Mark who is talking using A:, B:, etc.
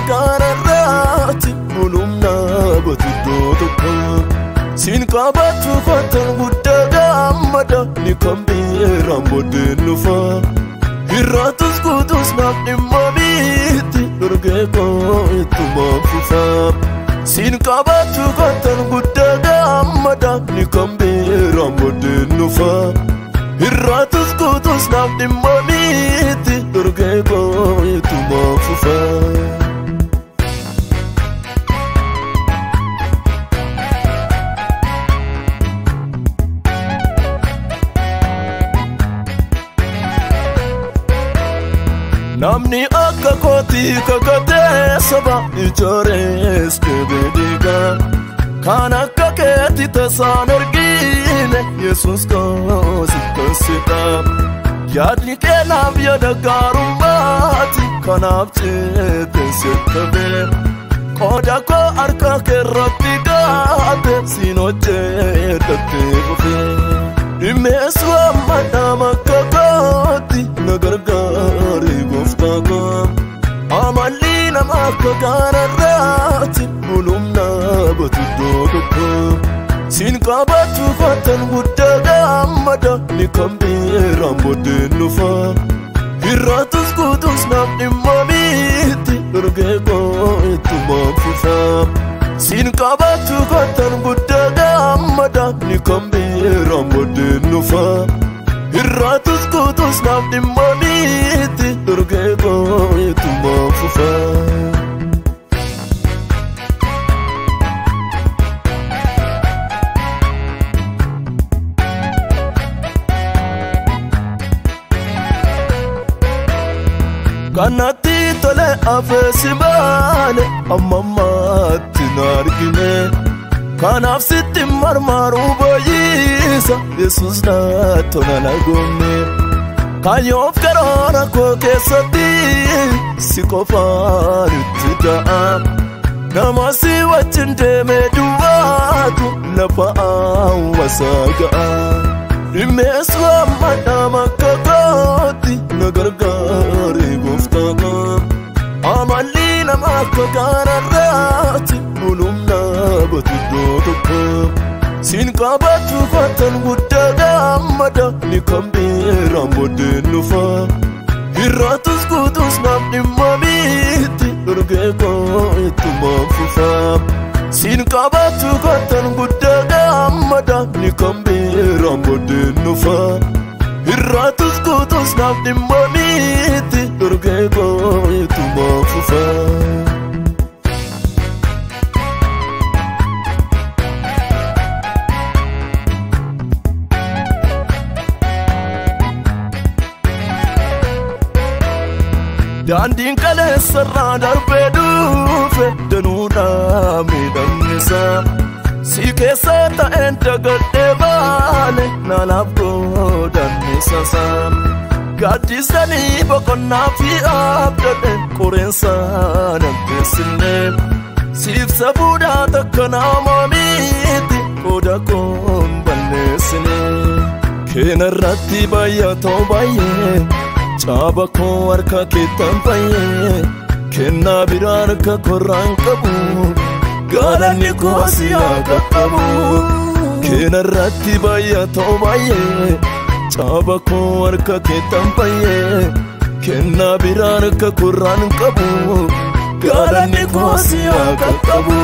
A: narratti mulumna batudotoko sin qabatu fatan gudda gammada ni kambira modenufa irratus kutus naqimma biti durgeko ituma fufa sin qabatu fatan gudda gammada ni kambira modenufa irratus kutus naqimma biti durgeko ituma fufa namni akka koti kakate saba ijores tebediga kan akka keti tasan argine yesus ko sikasita yadni kenam yada garumati kanap chete setabe koda ko arka kerati gate sinoche tatebe imeswa madama kakoti nagargari goftaka amalina makkararati mulumna batudotoko sin qabatu fatan gudda gammada ni kambira modenufa irratus kutus naqimma biti durgeko ituma fufa sin qabatu fatan gudda gammada ni kambira modenufa irratus kutus naqimma biti durgeko ituma fufa kanati tole afesimane amamati nargine kanaf sitti marmaru boyisa yesus na tonala gomne kayof karona ko kesati sikofaritti daa namasi wachinde meduwatu lafa wasaga imeswa madama kakoti nagargari goftaka amalina makkararati mulumna batudotoko sin qabatu fatan gudda gammada ni kambira modenufa irratus kutus naqimma biti durgeko ituma fufa sin qabatu fatan gudda gammada ni kambira modenufa irratus kutus naqimma biti durgeko ituma fufa dandin kale sarra darbe dufe danuda midamisa si kesa ta enta gadde bale nalabgo damisa sam gadisani bokonna fi abdade kurensa nabesine sif sabuda takana mamiti oda kon balesine kenarratti baayyata baayyee Chabako arka ketan paye kenna birar ka koran kabu galani ko asiya kabu kenarratti baayyata baaye chabako arka ketan paye kenna birar ka koran kabu galani ko asiya kabu